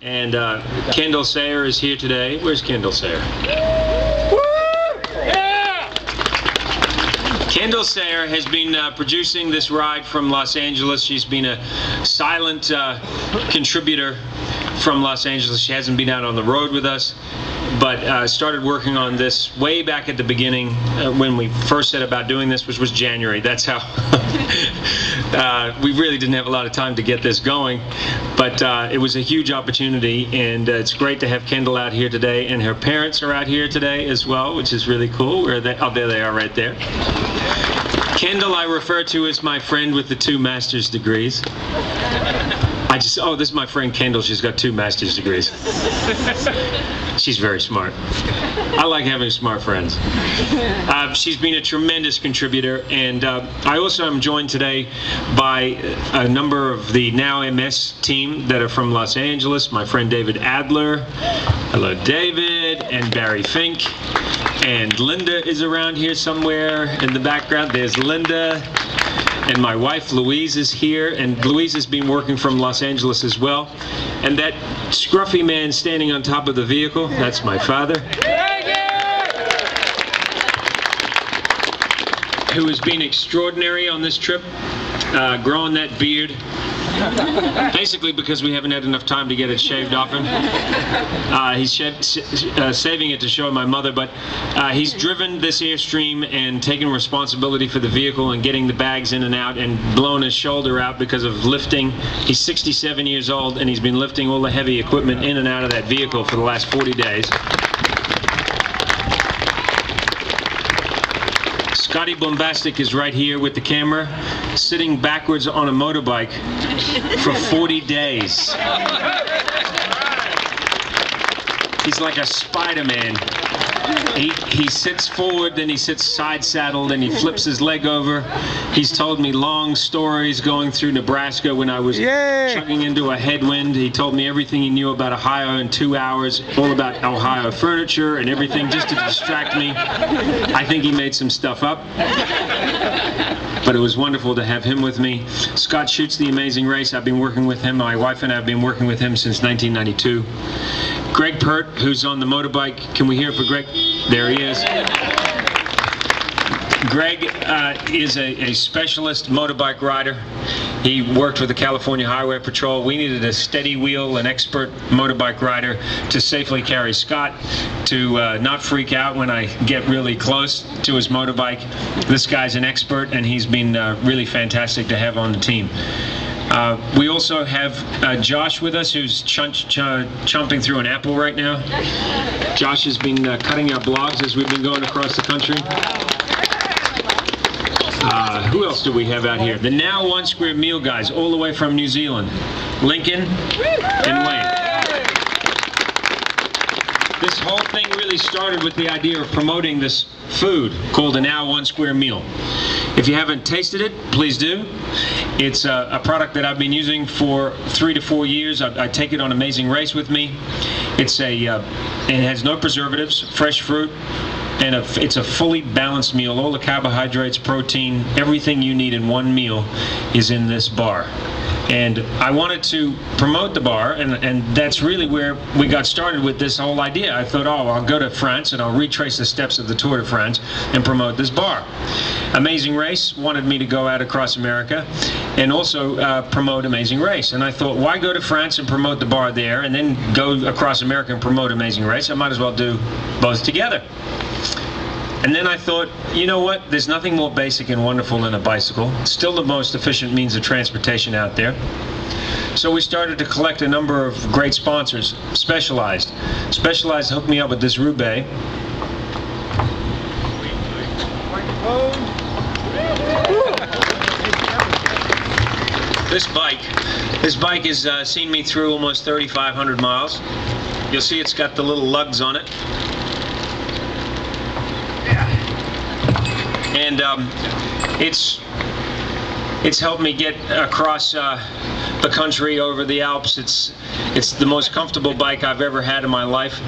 And Kendall Sayer is here today. Where's Kendall Sayer? Kendall Sayer has been producing this ride from Los Angeles. She's been a silent contributor from Los Angeles. She hasn't been out on the road with us, but started working on this way back at the beginning when we first set about doing this, which was January. That's how we really didn't have a lot of time to get this going, but it was a huge opportunity, and it's great to have Kendall out here today, and her parents are out here today as well, which is really cool. Oh, there they are right there. Kendall I refer to as my friend with the 2 master's degrees. Oh, this is my friend Kendall. She's got 2 master's degrees. She's very smart. I like having smart friends. She's been a tremendous contributor, and I also am joined today by a number of the Now MS team that are from Los Angeles. My friend David Adler. Hello, David. And Barry Fink. And Linda is around here somewhere in the background. There's Linda. And my wife Louise is here, and Louise has been working from Los Angeles as well. And that scruffy man standing on top of the vehicle, that's my father, who has been extraordinary on this trip, growing that beard. Basically because we haven't had enough time to get it shaved off him. He's saving it to show my mother, but he's driven this Airstream and taken responsibility for the vehicle and getting the bags in and out and blown his shoulder out because of lifting. He's 67 years old, and he's been lifting all the heavy equipment in and out of that vehicle for the last 40 days. Scotty Bombastic is right here with the camera, sitting backwards on a motorbike for 40 days. He's like a Spider-Man. He sits forward, then he sits side-saddled, and he flips his leg over. He's told me long stories going through Nebraska when I was chugging into a headwind. He told me everything he knew about Ohio in 2 hours, all about Ohio furniture and everything, just to distract me. I think he made some stuff up, but it was wonderful to have him with me. Scott shoots The Amazing Race. I've been working with him. My wife and I have been working with him since 1992. Greg Pert, who's on the motorbike. Can we hear it for Greg? There he is. Greg is a specialist motorbike rider. He worked with the California Highway Patrol. We needed a steady wheel, an expert motorbike rider to safely carry Scott, to not freak out when I get really close to his motorbike. This guy's an expert, and he's been really fantastic to have on the team. We also have Josh with us, who's chomping through an apple right now. Josh has been cutting our blogs as we've been going across the country. Who else do we have out here? The Now One Square Meal guys, all the way from New Zealand. Lincoln and Wayne. This whole thing really started with the idea of promoting this food called the Now One Square Meal. If you haven't tasted it, please do. It's a product that I've been using for 3 to 4 years. I take it on Amazing Race with me. It has no preservatives, fresh fruit, and it's a fully balanced meal. All the carbohydrates, protein, everything you need in one meal is in this bar. And I wanted to promote the bar, and that's really where we got started with this whole idea. I thought, oh, I'll go to France and I'll retrace the steps of the Tour de France and promote this bar. Amazing Race wanted me to go out across America and also promote Amazing Race. And I thought, why go to France and promote the bar there and then go across America and promote Amazing Race? I might as well do both together. And then I thought, you know what? There's nothing more basic and wonderful than a bicycle. It's still the most efficient means of transportation out there. So we started to collect a number of great sponsors. Specialized hooked me up with this Roubaix. This bike has seen me through almost 3,500 miles. You'll see it's got the little lugs on it. And it's helped me get across the country over the Alps. It's the most comfortable bike I've ever had in my life,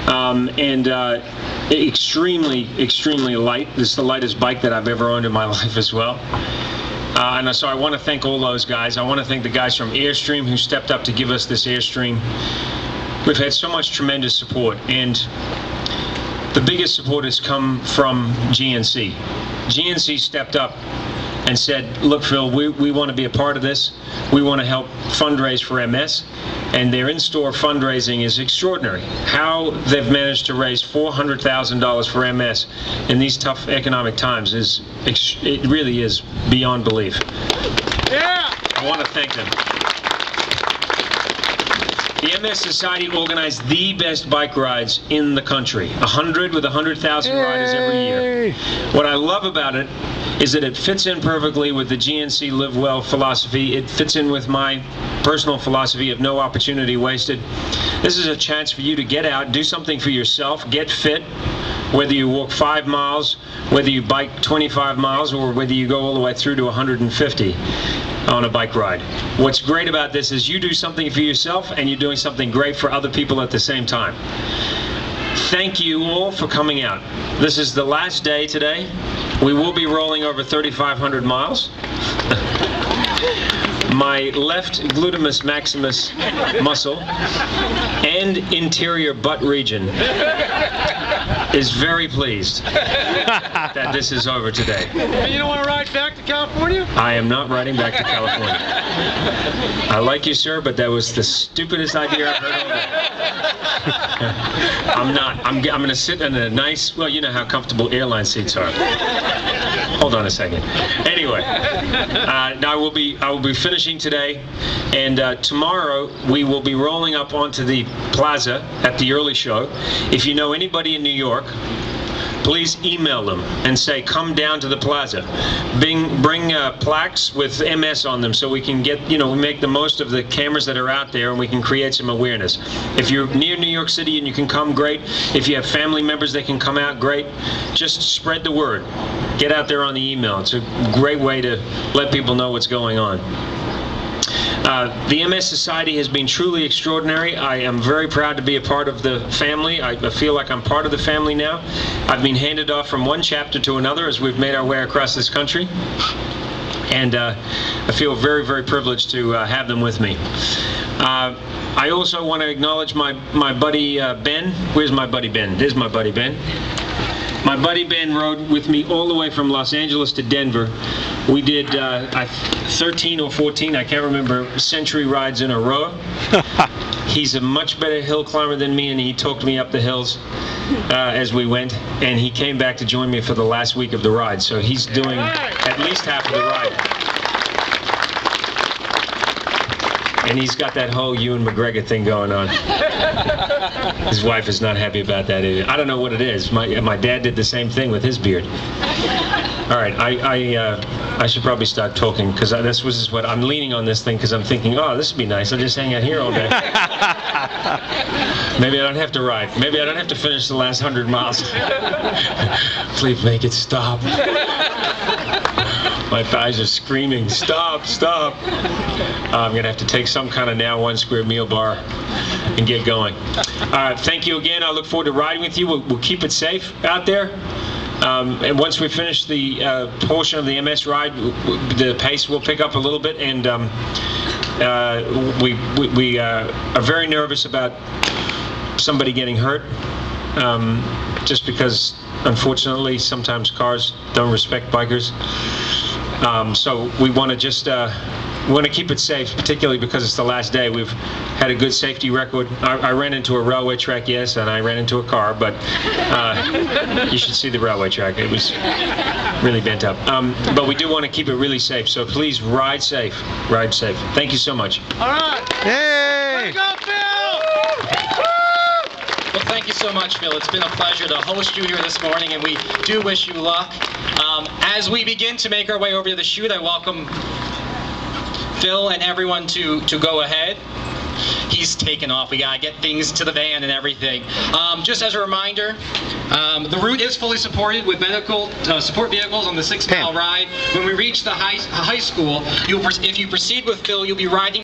and extremely light. This is the lightest bike that I've ever owned in my life as well. And so I want to thank all those guys. I want to thank the guys from Airstream who stepped up to give us this Airstream. We've had so much tremendous support, and the biggest support has come from GNC. GNC stepped up and said, look, Phil, we want to be a part of this. We want to help fundraise for MS. And their in-store fundraising is extraordinary. How they've managed to raise $400,000 for MS in these tough economic times it really is beyond belief. Yeah! I want to thank them. The MS Society organized the best bike rides in the country. 100 with 100,000 riders every year. What I love about it is that it fits in perfectly with the GNC Live Well philosophy. It fits in with my personal philosophy of no opportunity wasted. This is a chance for you to get out, do something for yourself, get fit, whether you walk 5 miles, whether you bike 25 miles, or whether you go all the way through to 150 on a bike ride. What's great about this is you do something for yourself and you're doing something great for other people at the same time. Thank you all for coming out. This is the last day today. We will be rolling over 3,500 miles. My left glutamus maximus muscle and interior butt region is very pleased that this is over today. You don't want to ride back to California? I am not riding back to California. I like you, sir, but that was the stupidest idea I've heard all day. I'm not. I'm going to sit in a nice, well, you know how comfortable airline seats are. Hold on a second. Anyway, now I will be finishing today, and tomorrow we will be rolling up onto the plaza at the early show. If you know anybody in New York, please email them and say, come down to the plaza. Bring plaques with MS on them so we can get, we make the most of the cameras that are out there and we can create some awareness. If you're near New York City and you can come, great. If you have family members that can come out, great. Just spread the word. Get out there on the email. It's a great way to let people know what's going on. The MS Society has been truly extraordinary. I am very proud to be a part of the family. I feel like I'm part of the family now. I've been handed off from one chapter to another as we've made our way across this country. And I feel very, very privileged to have them with me. I also want to acknowledge my buddy Ben. Where's my buddy Ben? There's my buddy Ben. My buddy Ben rode with me all the way from Los Angeles to Denver. We did 13 or 14, I can't remember, century rides in a row. He's a much better hill climber than me, and he talked me up the hills as we went, and he came back to join me for the last week of the ride, so he's doing at least half of the ride. And he's got that whole Ewan McGregor thing going on. His wife is not happy about that either. I don't know what it is. My dad did the same thing with his beard. All right, I should probably start talking because this is what I'm leaning on this thing because I'm thinking, oh, this would be nice. I'll just hang out here all day. Maybe I don't have to ride. Maybe I don't have to finish the last 100 miles. Please make it stop. My thighs are screaming, stop, stop. I'm going to have to take some kind of Now One Square meal bar and get going. Thank you again. I look forward to riding with you. We'll keep it safe out there. And once we finish the portion of the MS ride, the pace will pick up a little bit, and we are very nervous about somebody getting hurt, just because, unfortunately, sometimes cars don't respect bikers. So we want to just keep it safe, particularly because it's the last day. We've had a good safety record. I ran into a railway track, yes, and I ran into a car, but you should see the railway track. It was really bent up. But we do want to keep it really safe, so please ride safe. Ride safe. Thank you so much. All right. Hey! Let's go, Phil! Well, thank you so much, Phil. It's been a pleasure to host you here this morning, and we do wish you luck. As we begin to make our way over to the chute, I welcome Phil and everyone to go ahead. He's taken off. We gotta get things to the van and everything. Just as a reminder, the route is fully supported with medical support vehicles on the 6-mile ride. When we reach the high school, if you proceed with Phil, you'll be riding